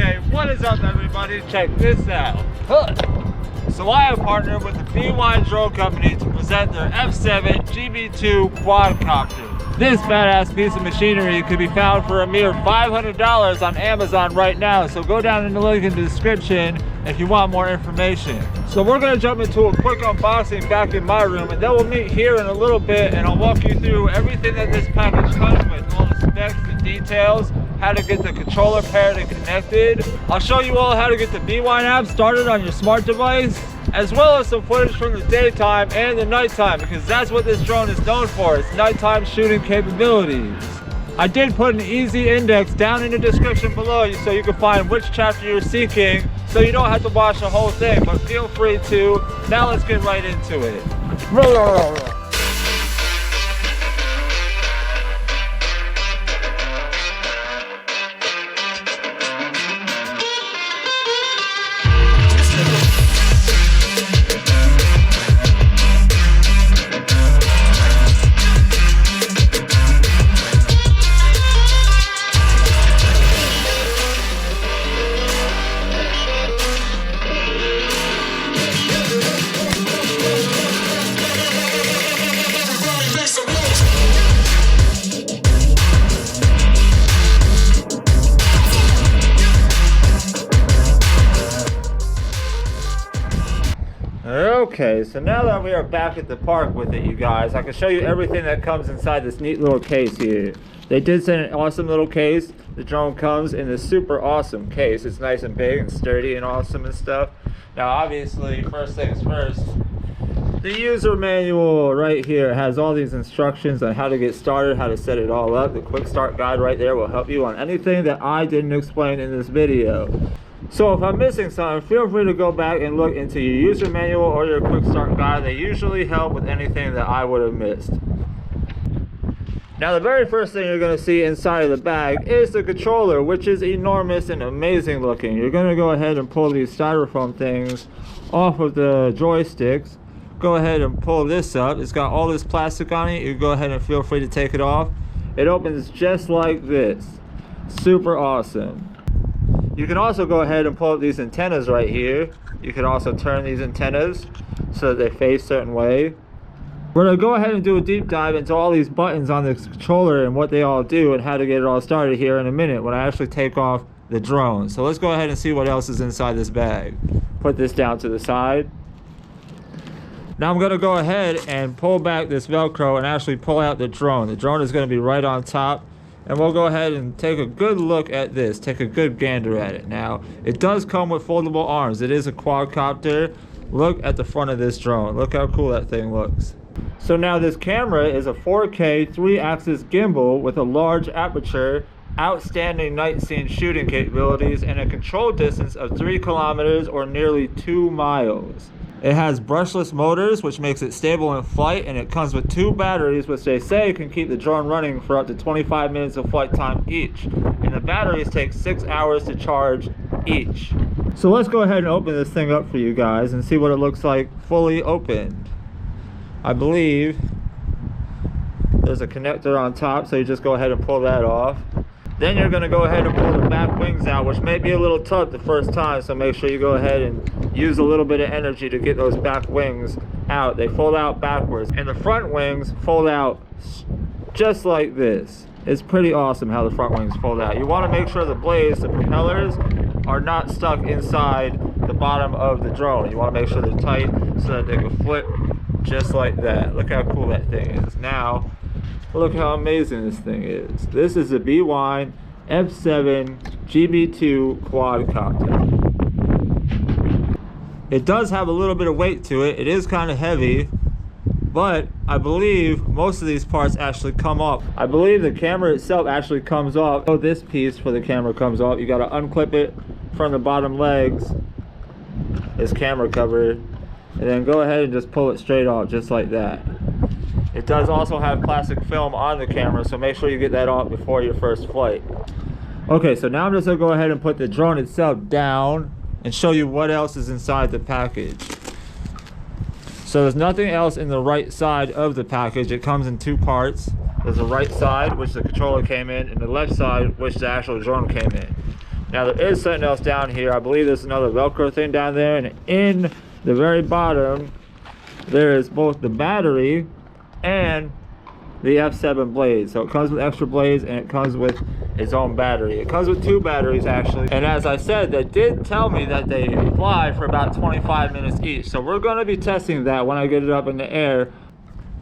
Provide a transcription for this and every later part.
Okay, what is up everybody? Check this out. So I have partnered with the Bwine drone company to present their F7 GB2 Quadcopter. This badass piece of machinery could be found for a mere $500 on Amazon right now, so go down in the link in the description if you want more information. So we're going to jump into a quick unboxing back in my room, and then we'll meet here in a little bit and I'll walk you through everything that this package comes with, all the specs, the details, how to get the controller paired and connected. I'll show you all how to get the Bwine app started on your smart device, as well as some footage from the daytime and the nighttime, because that's what this drone is known for, its nighttime shooting capabilities. I did put an easy index down in the description below so you can find which chapter you're seeking, so you don't have to watch the whole thing, but feel free to. Now let's get right into it. Okay, so now that we are back at the park with it, you guys, I can show you everything that comes inside this neat little case here. They did send an awesome little case. The drone comes in this super awesome case. It's nice and big and sturdy and awesome and stuff. Now, obviously, first things first, the user manual right here has all these instructions on how to get started, how to set it all up. The quick start guide right there will help you on anything that I didn't explain in this video. So if I'm missing something, feel free to go back and look into your user manual or your quick start guide. They usually help with anything that I would have missed. Now the very first thing you're going to see inside of the bag is the controller, which is enormous and amazing looking. You're going to go ahead and pull these styrofoam things off of the joysticks. Go ahead and pull this up. It's got all this plastic on it. You go ahead and feel free to take it off. It opens just like this. Super awesome. You can also go ahead and pull up these antennas right here. You can also turn these antennas so that they face a certain way. We're going to go ahead and do a deep dive into all these buttons on this controller and what they all do and how to get it all started here in a minute when I actually take off the drone. So let's go ahead and see what else is inside this bag. Put this down to the side. Now I'm going to go ahead and pull back this Velcro and actually pull out the drone. The drone is going to be right on top. And we'll go ahead and take a good look at this, take a good gander at it. Now, it does come with foldable arms. It is a quadcopter. Look at the front of this drone. Look how cool that thing looks. So now this camera is a 4K 3-axis gimbal with a large aperture, outstanding night scene shooting capabilities, and a control distance of 3 kilometers or nearly 2 miles. It has brushless motors, which makes it stable in flight, and it comes with 2 batteries, which they say can keep the drone running for up to 25 minutes of flight time each. And the batteries take 6 hours to charge each. So let's go ahead and open this thing up for you guys and see what it looks like fully opened. I believe there's a connector on top, so you just go ahead and pull that off. Then you're going to go ahead and pull the back wings out, which may be a little tough the first time, so make sure you go ahead and use a little bit of energy to get those back wings out. They fold out backwards, and the front wings fold out just like this. It's pretty awesome how the front wings fold out. You want to make sure the blades, the propellers, are not stuck inside the bottom of the drone. You want to make sure they're tight so that they can flip just like that. Look how cool that thing is. Now, look how amazing this thing is. This is the Bwine F7 GB2 Quadcopter. It does have a little bit of weight to it. It is kind of heavy, but I believe most of these parts actually come off. I believe the camera itself actually comes off. Oh, this piece for the camera comes off. You got to unclip it from the bottom legs, this camera cover, and then go ahead and just pull it straight off just like that. It does also have plastic film on the camera, so make sure you get that off before your first flight. Okay, so now I'm just going to go ahead and put the drone itself down and show you what else is inside the package. So there's nothing else in the right side of the package. It comes in 2 parts. There's the right side, which the controller came in, and the left side, which the actual drone came in. Now there is something else down here. I believe there's another Velcro thing down there, and in the very bottom there is both the battery and the F7 blade. So it comes with extra blades and it comes with its own battery. It comes with 2 batteries actually, and as I said, they did tell me that they fly for about 25 minutes each. So we're going to be testing that when I get it up in the air.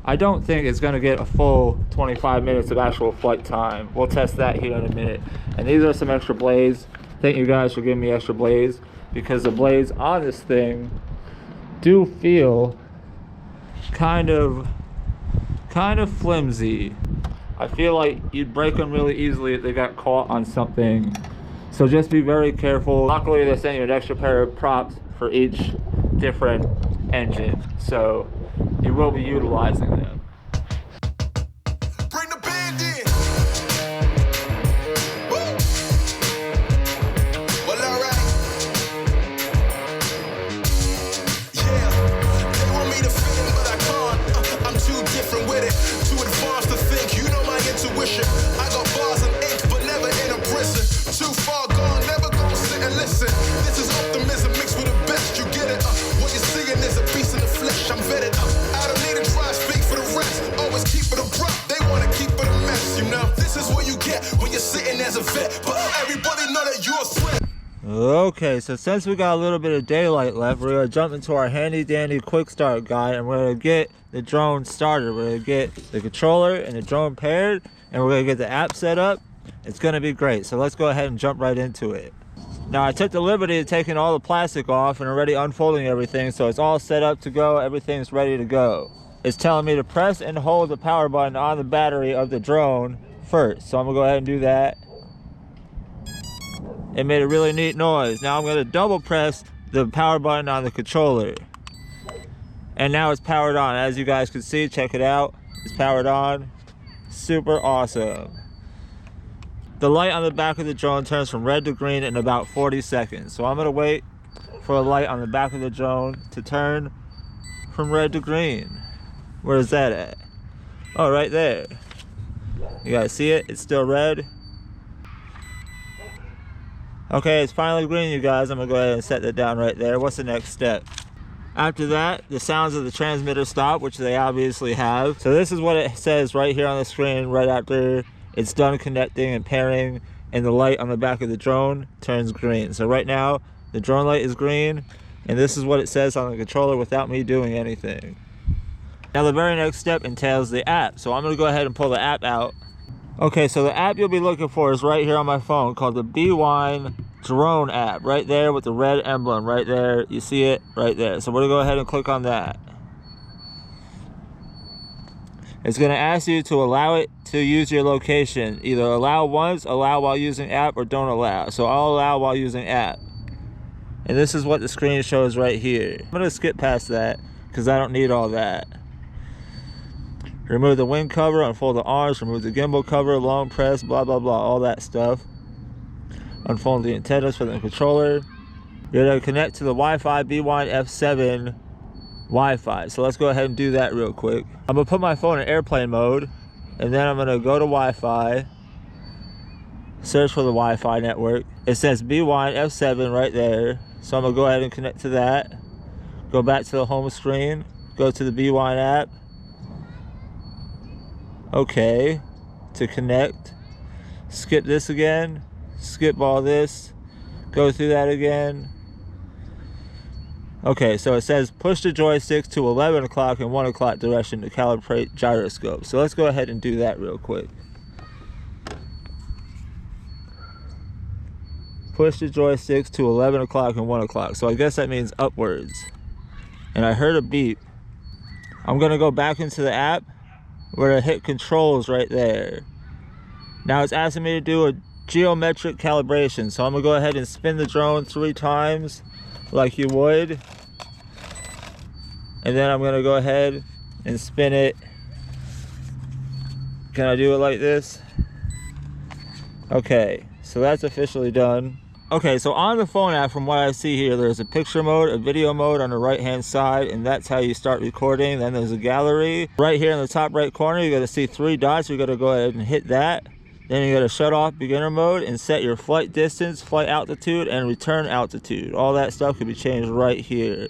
I don't think it's going to get a full 25 minutes of actual flight time. We'll test that here in a minute. And these are some extra blades. Thank you guys for giving me extra blades, because the blades on this thing do feel kind of flimsy. I feel like you'd break them really easily if they got caught on something. So just be very careful. Luckily they sent you an extra pair of props for each different engine, so you will be utilizing them. Bring the band in. Woo. Well, alright. Yeah, they want me to fit in, but I can't. I'm too different with it, too advanced to think. You know my intuition. I got bars and ink, but never in a prison. Too far gone, never gonna sit and listen. This is optimism mixed with the best. You get it? What you're seeing is a beast in the flesh. I'm vetted. I don't need to try to speak for the rest. Always keep it abrupt. They wanna keep it a mess, you know. This is what you get when you're sitting as a vet. But everybody know that you're a threat. Okay, so since we got a little bit of daylight left, we're gonna jump into our handy dandy quick start guide, and we're gonna get the drone started. We're gonna get the controller and the drone paired, and we're gonna get the app set up. It's gonna be great. So let's go ahead and jump right into it. Now I took the liberty of taking all the plastic off and already unfolding everything, so it's all set up to go. Everything's ready to go. It's telling me to press and hold the power button on the battery of the drone first. So I'm gonna go ahead and do that. It made a really neat noise. Now I'm gonna double press the power button on the controller. And now it's powered on. As you guys can see, check it out. It's powered on. Super awesome. The light on the back of the drone turns from red to green in about 40 seconds. So I'm gonna wait for a light on the back of the drone to turn from red to green. Where is that at? Oh, right there. You guys see it? It's still red. Okay, it's finally green, you guys. I'm gonna go ahead and set that down right there. What's the next step? After that, the sounds of the transmitter stop, which they obviously have. So this is what it says right here on the screen right after it's done connecting and pairing, and the light on the back of the drone turns green. So right now, the drone light is green, and this is what it says on the controller without me doing anything. Now the very next step entails the app. So I'm gonna go ahead and pull the app out. Okay, so the app you'll be looking for is right here on my phone, called the Bwine Drone app, right there with the red emblem right there. You see it right there. So we're gonna go ahead and click on that. It's gonna ask you to allow it to use your location. Either allow once, allow while using app, or don't allow. So I'll allow while using app. And this is what the screen shows right here. I'm gonna skip past that because I don't need all that. Remove the wing cover, unfold the arms, remove the gimbal cover, long press, blah, blah, blah, all that stuff. Unfold the antennas for the controller. You're gonna connect to the Wi-Fi Bwine F7 Wi-Fi. So let's go ahead and do that real quick. I'm gonna put my phone in airplane mode, and then I'm gonna go to Wi-Fi, search for the Wi-Fi network. It says Bwine F7 right there. So I'm gonna go ahead and connect to that. Go back to the home screen, go to the Bwine app. Okay, to connect, skip this again, skip all this, go through that again. Okay, so it says push the joysticks to 11 o'clock and 1 o'clock direction to calibrate gyroscope. So let's go ahead and do that real quick. Push the joysticks to 11 o'clock and 1 o'clock. So I guess that means upwards. And I heard a beep. I'm gonna go back into the app. Where I hit controls right there. Now it's asking me to do a geometric calibration. So I'm gonna go ahead and spin the drone 3 times like you would. And then I'm gonna go ahead and spin it. Can I do it like this? Okay, so that's officially done. Okay, so on the phone app, from what I see here, there's a picture mode, a video mode on the right hand side, and that's how you start recording. Then there's a gallery. Right here in the top right corner, you're gonna see 3 dots. You're gonna go ahead and hit that. Then you gotta shut off beginner mode and set your flight distance, flight altitude, and return altitude. All that stuff can be changed right here.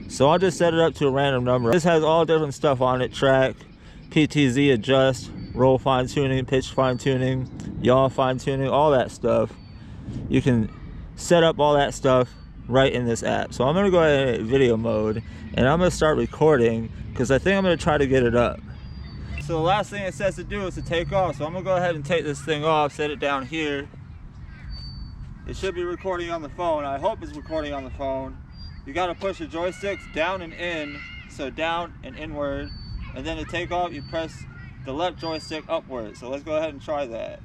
So I'll just set it up to a random number. This has all different stuff on it: track, PTZ adjust, roll fine tuning, pitch fine tuning, yaw fine tuning, all that stuff. You can set up all that stuff right in this app. So I'm gonna go ahead and hit video mode, and I'm gonna start recording because I think I'm gonna try to get it up. So the last thing it says to do is to take off. So I'm gonna go ahead and take this thing off, set it down here. It should be recording on the phone. I hope it's recording on the phone. You gotta push the joysticks down and in, so down and inward. And then to take off, you press the left joystick upward. So let's go ahead and try that.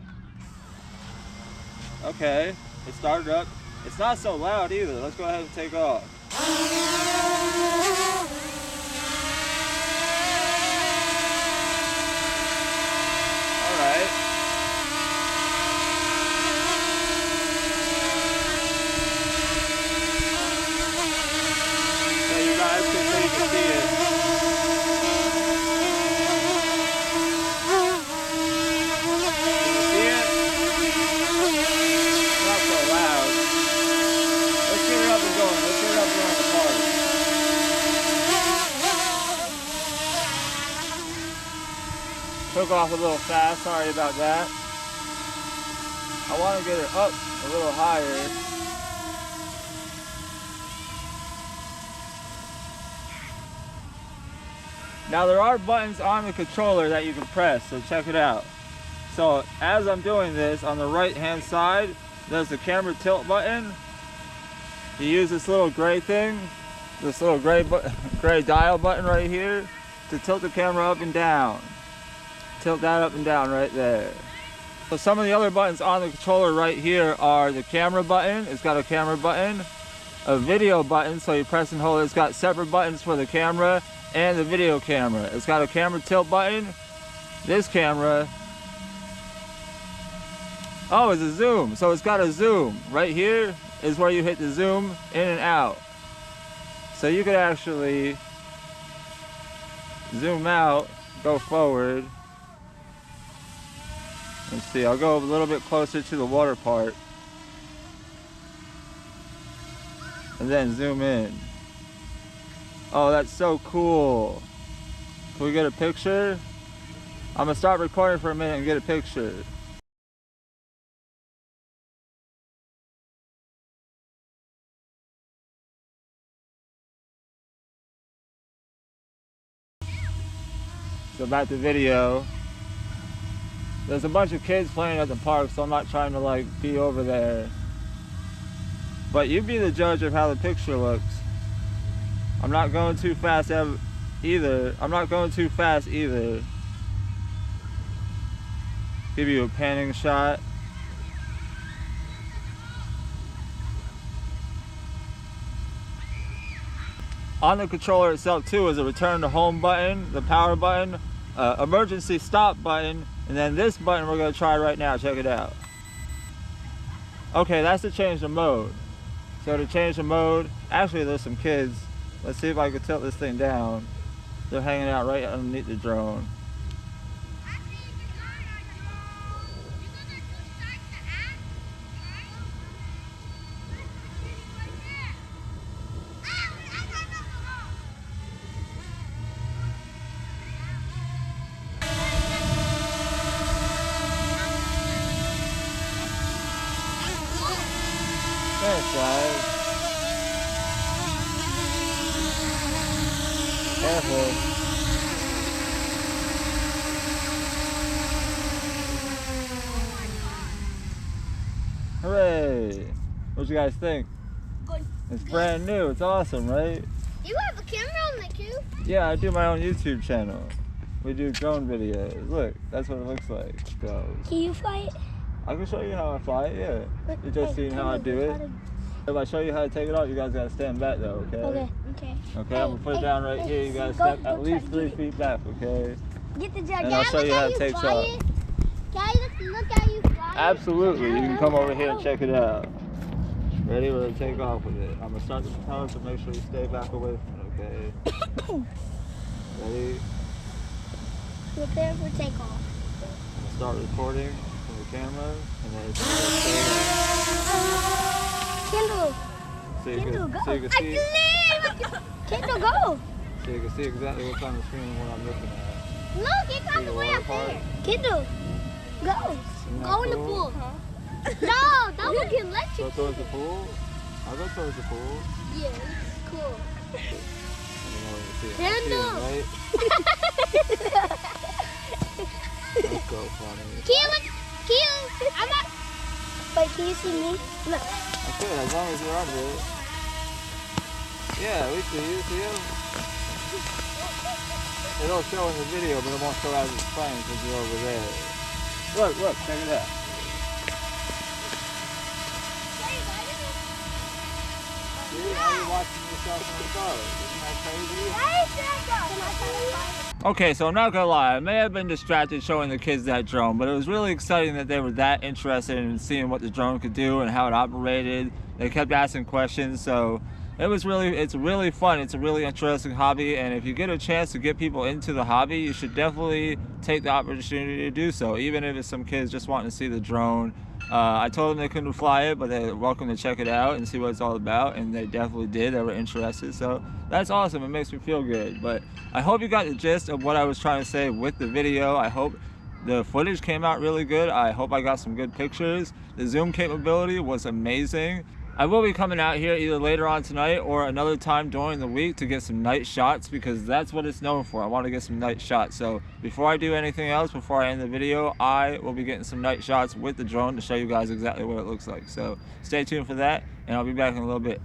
Okay, it started up. It's not so loud either. Let's go ahead and take off. Alright. So you guys can see it. Took off a little fast, sorry about that. I want to get it up a little higher. Now there are buttons on the controller that you can press, so check it out. So as I'm doing this, on the right hand side, there's the camera tilt button. You use this little gray thing, this little gray dial button right here to tilt the camera up and down. Tilt that up and down right there. So some of the other buttons on the controller right here are the camera button. It's got a camera button, a video button, so you press and hold it. It's got separate buttons for the camera and the video camera. It's got a camera tilt button. This camera, oh, it's a zoom. So it's got a zoom. Right here is where you hit the zoom in and out. So you could actually zoom out, go forward. Let's see, I'll go a little bit closer to the water part. And then zoom in. Oh, that's so cool. Can we get a picture? I'm gonna stop recording for a minute and get a picture. So back to video. There's a bunch of kids playing at the park, so I'm not trying to like be over there. But you be the judge of how the picture looks. I'm not going too fast either. I'm not going too fast either. Give you a panning shot. On the controller itself too is a return to home button, the power button, emergency stop button, and then this button we're going to try right now. Check it out. Okay, that's to change the mode. So to change the mode, actually there's some kids. Let's see if I can tilt this thing down. They're hanging out right underneath the drone. Thanks, guys. Careful. Hooray! What you guys think? Good. It's brand new. It's awesome, right? You have a camera on there too? Yeah, I do my own YouTube channel. We do drone videos. Look, that's what it looks like. So, Can you fly it? I can show you how I fly it, yeah. You just seen how I do it. If I show you how to take it off, you guys gotta stand back though, okay? Okay. Okay, I'm gonna put it down right here. You gotta step at least 3 feet back, okay? Get the jar. And I'll show you how it takes off. Can I look at you fly? Absolutely, you can come over here and check it out. Ready? We're gonna take off with it. I'm gonna start the propeller, so make sure you stay back away from it, okay? Ready? Prepare for takeoff. I'm gonna start recording. camera, and then it's Kindle. so you Kindle, can, go. so you can see, Kindle, go. so you can see exactly what's on the screen and what I'm looking at. Look, it got See the the way water up part? there. Kindle, go. Isn't that Go in the cool? pool. No, that would get Go electric. towards the pool. I'll go towards the pool. Yeah, cool. I don't know what you see. Kindle. Right? That's so funny. Look. I'm not. Wait, can you see me? Look. That's good, as long as you're under it. Yeah, we see you. See you? It'll show in the video, but it won't show as it's playing because you're over there. Look, check it out. See, now you're watching yourself in the boat. Isn't that crazy? Okay, so I'm not gonna lie, I may have been distracted showing the kids that drone, but it was really exciting that they were that interested in seeing what the drone could do and how it operated. They kept asking questions, so it's really fun. It's a really interesting hobby, and if you get a chance to get people into the hobby, you should definitely take the opportunity to do so, even if it's some kids just wanting to see the drone. I told them they couldn't fly it, but they're welcome to check it out and see what it's all about, and they definitely did. They were interested, so that's awesome. It makes me feel good. But I hope you got the gist of what I was trying to say with the video. I hope the footage came out really good. I hope I got some good pictures. The zoom capability was amazing. I will be coming out here either later on tonight or another time during the week to get some night shots, because that's what it's known for. I want to get some night shots. So before I do anything else, before I end the video, I will be getting some night shots with the drone to show you guys exactly what it looks like. So stay tuned for that, and I'll be back in a little bit.